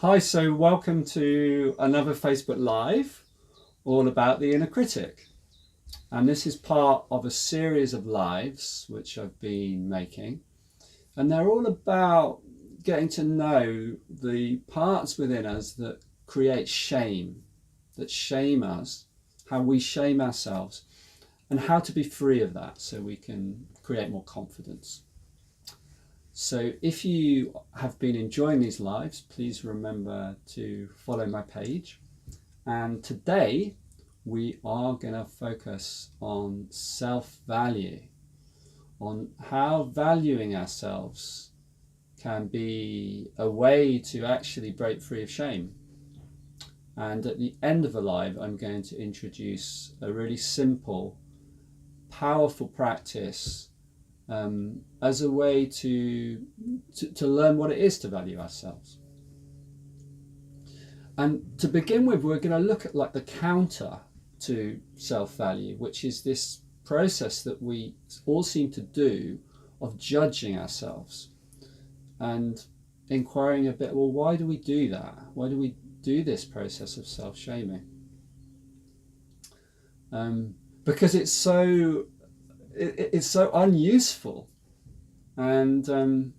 Hi, so welcome to another Facebook Live all about the inner critic. And this is part of a series of lives which I've been making. And they're all about getting to know the parts within us that create shame, that shame us, how we shame ourselves, and how to be free of that so we can create more confidence. So if you have been enjoying these lives, please remember to follow my page. And today we are going to focus on self-value, on how valuing ourselves can be a way to actually break free of shame. And at the end of the live, I'm going to introduce a really simple, powerful practice as a way to learn what it is to value ourselves. And to begin with, we're going to look at like the counter to self-value, which is this process that we all seem to do of judging ourselves and inquiring a bit, well, why do we do that? Why do we do this process of self-shaming? Because it's so unuseful, and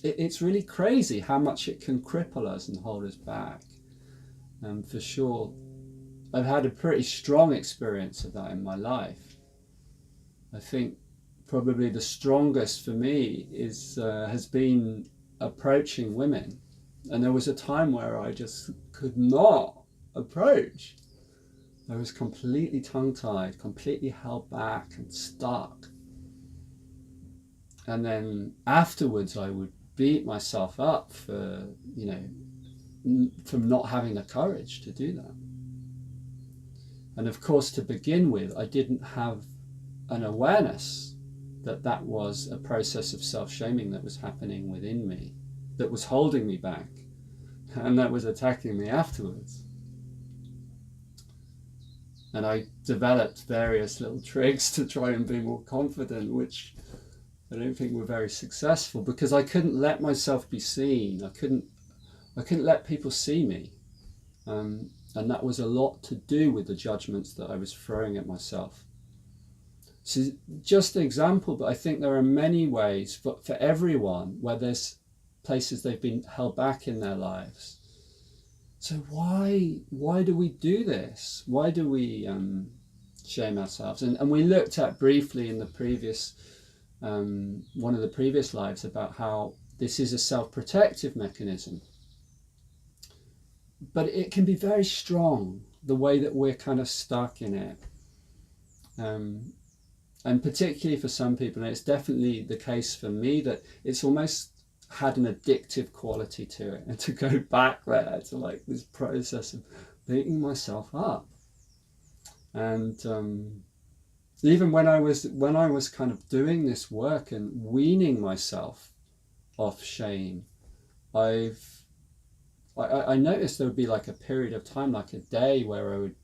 it's really crazy how much it can cripple us and hold us back. For sure, I've had a pretty strong experience of that in my life. I think probably the strongest for me has been approaching women, and there was a time where I just could not approach. I was completely tongue-tied, completely held back and stuck. And then afterwards I would beat myself up for, from not having the courage to do that. And of course, to begin with, I didn't have an awareness that that was a process of self-shaming that was happening within me, that was holding me back, and that was attacking me afterwards. And I developed various little tricks to try and be more confident, which I don't think were very successful, because I couldn't let myself be seen. I couldn't let people see me. And that was a lot to do with the judgments that I was throwing at myself. So just an example, but I think there are many ways for everyone where there's places they've been held back in their lives. So why do we do this? Why do we shame ourselves? And we looked at briefly in the previous one of the previous lives about how this is a self-protective mechanism, but it can be very strong, the way that we're kind of stuck in it, and particularly for some people, and it's definitely the case for me, that it's almost had an addictive quality to it, and to go back there to like this process of beating myself up. And even when I was kind of doing this work and weaning myself off shame, I noticed there would be like a period of time, like a day, where I would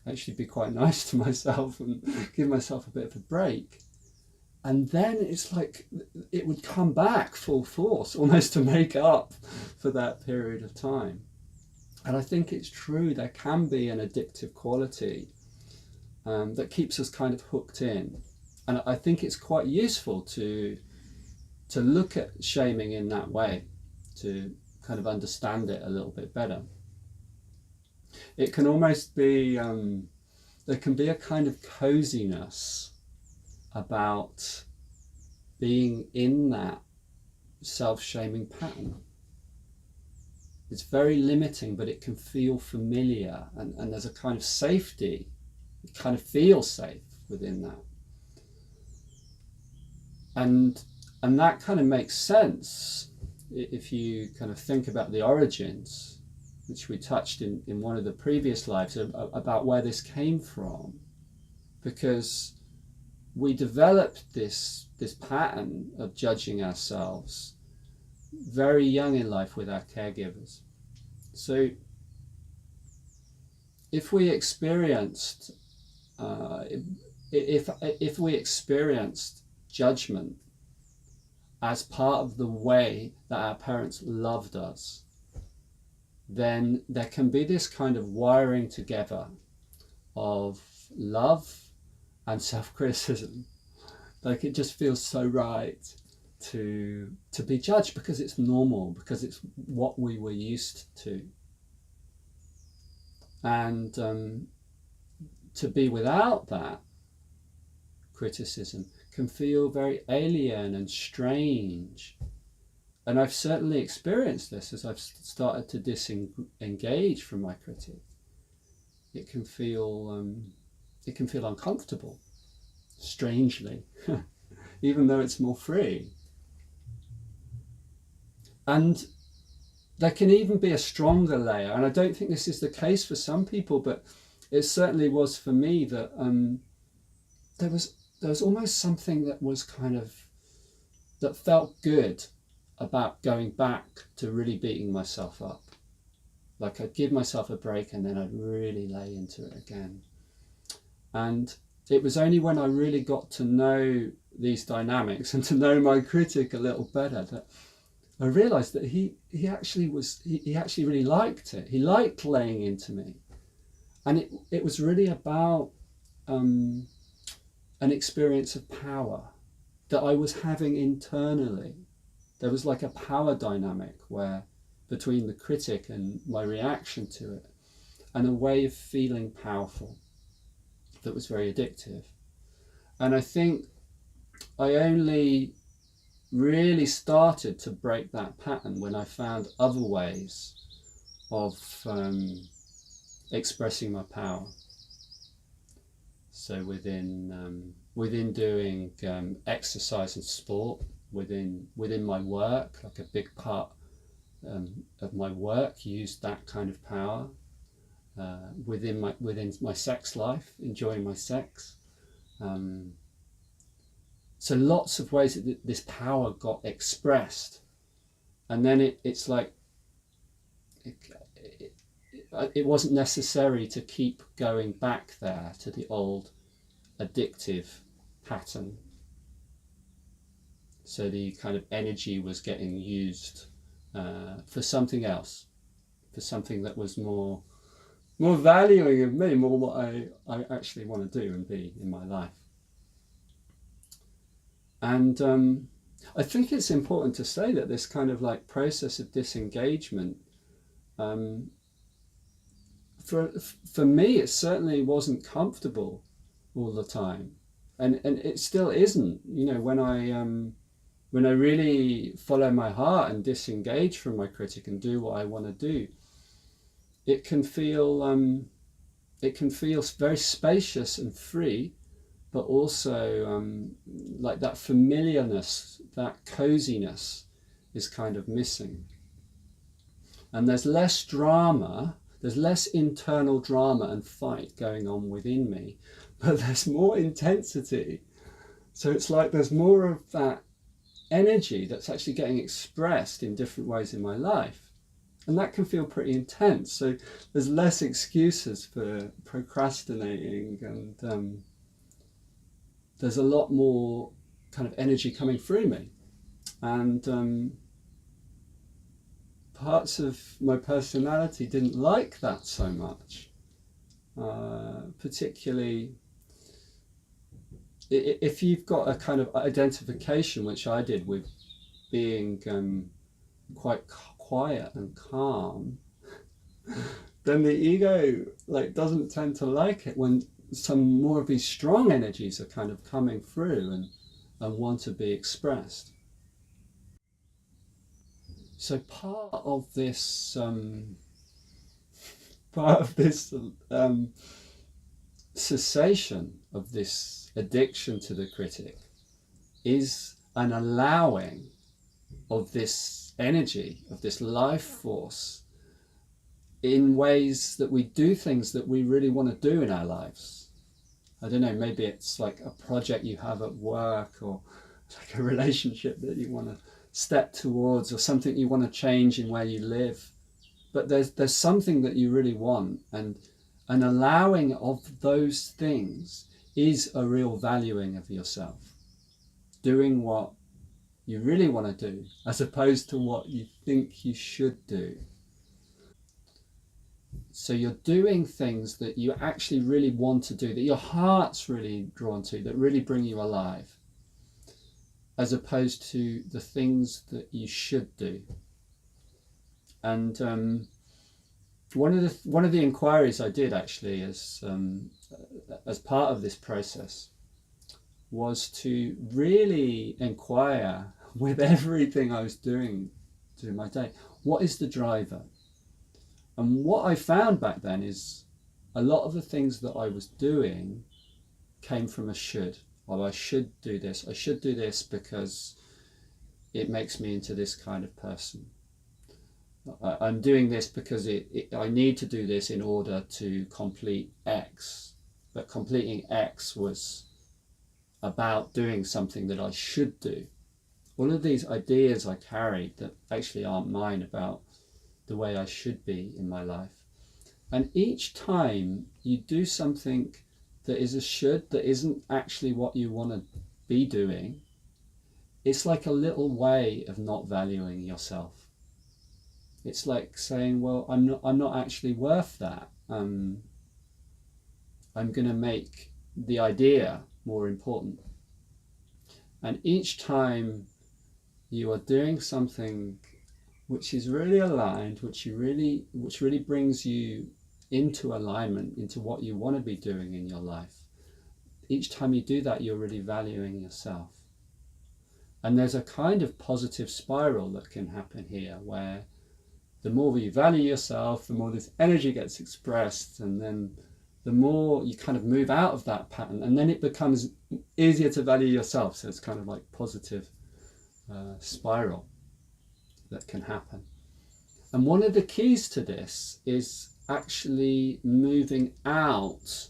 actually be quite nice to myself and give myself a bit of a break. And then it's like it would come back full force, almost to make up for that period of time. And I think it's true, there can be an addictive quality that keeps us kind of hooked in. And I think it's quite useful to look at shaming in that way, to kind of understand it a little bit better. It can almost be, there can be a kind of coziness about being in that self-shaming pattern. It's very limiting, but it can feel familiar, and there's a kind of safety. It kind of feels safe within that. And that kind of makes sense if you kind of think about the origins, which we touched in one of the previous lives, about where this came from. Because we developed this pattern of judging ourselves very young in life with our caregivers. So if we experienced if we experienced judgment as part of the way that our parents loved us, then there can be this kind of wiring together of love and self-criticism. Like it just feels so right to be judged because it's normal, because it's what we were used to. And to be without that criticism can feel very alien and strange. And I've certainly experienced this as I've started to disengage from my critic. It can feel uncomfortable, strangely, even though it's more free. And there can even be a stronger layer, and I don't think this is the case for some people, but it certainly was for me, that there was almost something that was that felt good about going back to really beating myself up. Like I'd give myself a break and then I'd really lay into it again. And it was only when I really got to know these dynamics and to know my critic a little better that I realized that he actually really liked it. He liked laying into me. And it was really about an experience of power that I was having internally. There was like a power dynamic where between the critic and my reaction to it, and a way of feeling powerful that was very addictive. And I think I only really started to break that pattern when I found other ways of expressing my power. So within doing exercise and sport, within my work, like a big part of my work used that kind of power. Within my sex life, enjoying my sex. So lots of ways that this power got expressed, and then it's like it wasn't necessary to keep going back there to the old addictive pattern. So the kind of energy was getting used for something else, for something that was more valuing of me, more what I actually want to do and be in my life. And I think it's important to say that this kind of like process of disengagement, for me, it certainly wasn't comfortable all the time, and it still isn't. You know, when I really follow my heart and disengage from my critic and do what I want to do, it can feel very spacious and free, but also like that familiarness, that coziness is kind of missing. And there's less drama, there's less internal drama and fight going on within me, but there's more intensity. So it's like there's more of that energy that's actually getting expressed in different ways in my life. And that can feel pretty intense. So there's less excuses for procrastinating, and there's a lot more kind of energy coming through me. And parts of my personality didn't like that so much. Particularly if you've got a kind of identification, which I did, with being quite quiet and calm, then the ego like doesn't tend to like it when some more of these strong energies are kind of coming through and want to be expressed. So part of this cessation of this addiction to the critic is an allowing of this energy, of this life force, in ways that we do things that we really want to do in our lives. I don't know, maybe it's like a project you have at work, or like a relationship that you want to step towards, or something you want to change in where you live. But there's something that you really want, and an allowing of those things is a real valuing of yourself. Doing what you really want to do as opposed to what you think you should do. So you're doing things that you actually really want to do, that your heart's really drawn to, that really bring you alive, as opposed to the things that you should do. And one of the inquiries I did actually as part of this process was to really inquire with everything I was doing during my day, what is the driver? And what I found back then is a lot of the things that I was doing came from a should. Well, I should do this. I should do this because it makes me into this kind of person. I'm doing this because I need to do this in order to complete X. But completing X was about doing something that I should do. All of these ideas I carried that actually aren't mine about the way I should be in my life. And each time you do something that is a should, that isn't actually what you want to be doing, it's like a little way of not valuing yourself. It's like saying, well, I'm not actually worth that. I'm going to make the idea more important. And each time you are doing something which is really aligned, which really brings you into alignment, into what you want to be doing in your life, each time you do that, you're really valuing yourself. And there's a kind of positive spiral that can happen here, where the more you value yourself, the more this energy gets expressed, and then the more you kind of move out of that pattern, and then it becomes easier to value yourself. So it's kind of like positive spiral that can happen. And one of the keys to this is actually moving out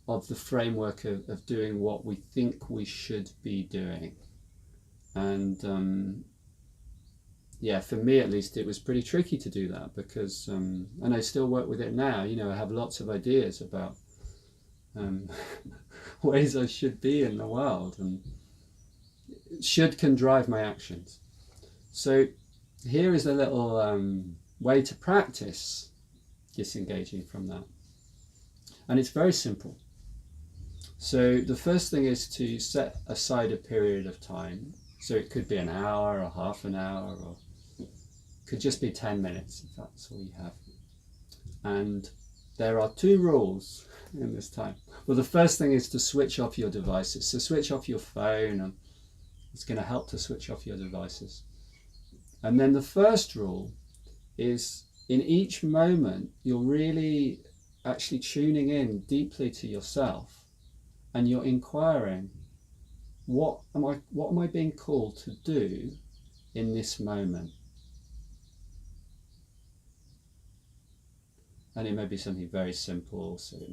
of the framework of doing what we think we should be doing. And yeah, for me at least, it was pretty tricky to do that, because and I still work with it now. I have lots of ideas about ways I should be in the world, and should can drive my actions. So here is a little way to practice disengaging from that, and it's very simple. So the first thing is to set aside a period of time. So it could be an hour or half an hour, or could just be 10 minutes if that's all you have. And there are 2 rules in this time. Well, the first thing is to switch off your devices. So switch off your phone, and it's going to help to switch off your devices. And then the first rule is, in each moment, you're really actually tuning in deeply to yourself, and you're inquiring, what am I being called to do in this moment? And it may be something very simple. So it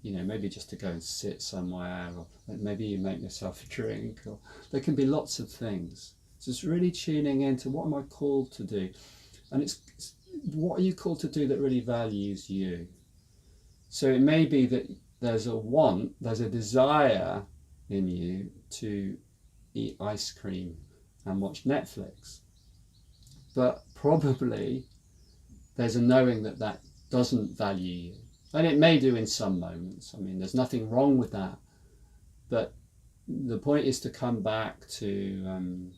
may, maybe just to go and sit somewhere, or maybe you make yourself a drink, or there can be lots of things. So it's really tuning into, what am I called to do? And it's what are you called to do that really values you? So it may be that there's a desire in you to eat ice cream and watch Netflix, but probably there's a knowing that doesn't value you, and it may do in some moments. I mean, there's nothing wrong with that, but the point is to come back to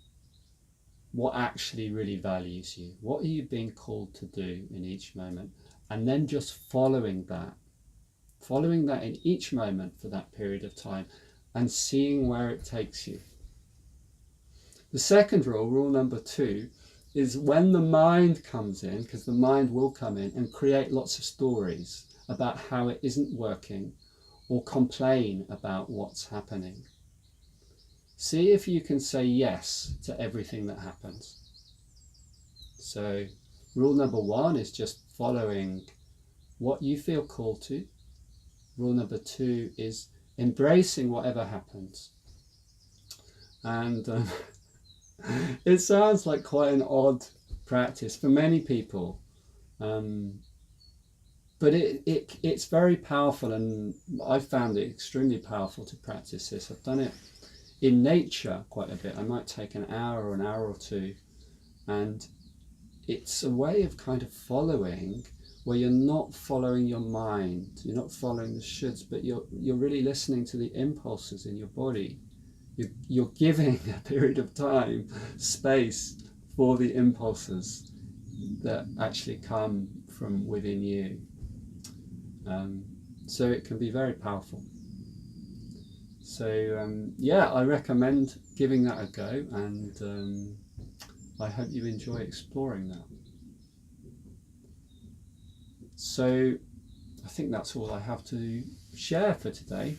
what actually really values you. What are you being called to do in each moment? And then just following that in each moment for that period of time, and seeing where it takes you. The second rule number 2, is when the mind comes in, because the mind will come in and create lots of stories about how it isn't working, or complain about what's happening. See if you can say yes to everything that happens. So rule number 1 is just following what you feel called to. Rule number 2 is embracing whatever happens. And it sounds like quite an odd practice for many people, but it's very powerful, and I've found it extremely powerful to practice this. I've done it in nature quite a bit. I might take an hour or 2, and it's a way of kind of following where you're not following your mind, you're not following the shoulds, but you're really listening to the impulses in your body. You're giving a period of time, space for the impulses that actually come from within you. So it can be very powerful. So yeah, I recommend giving that a go, and I hope you enjoy exploring that. So I think that's all I have to share for today.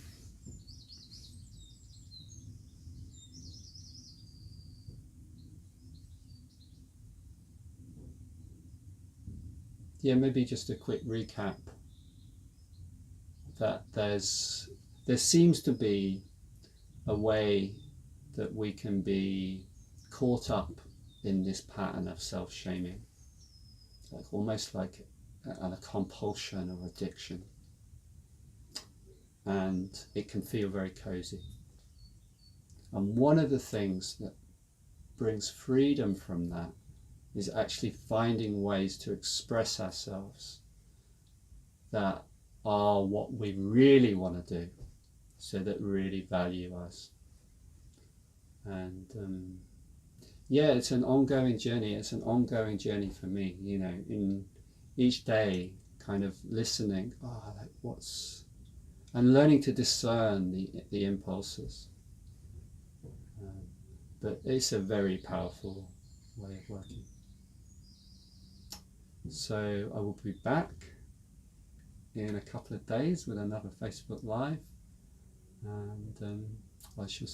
Yeah, maybe just a quick recap that there seems to be a way that we can be caught up in this pattern of self-shaming, like almost like a compulsion or addiction, and it can feel very cozy. And one of the things that brings freedom from that is actually finding ways to express ourselves that are what we really want to do, so that really value us. And yeah, it's an ongoing journey. It's an ongoing journey for me, you know, in each day kind of listening, like and learning to discern the impulses. But it's a very powerful way of working. So I will be back in a couple of days with another Facebook Live, and I shall see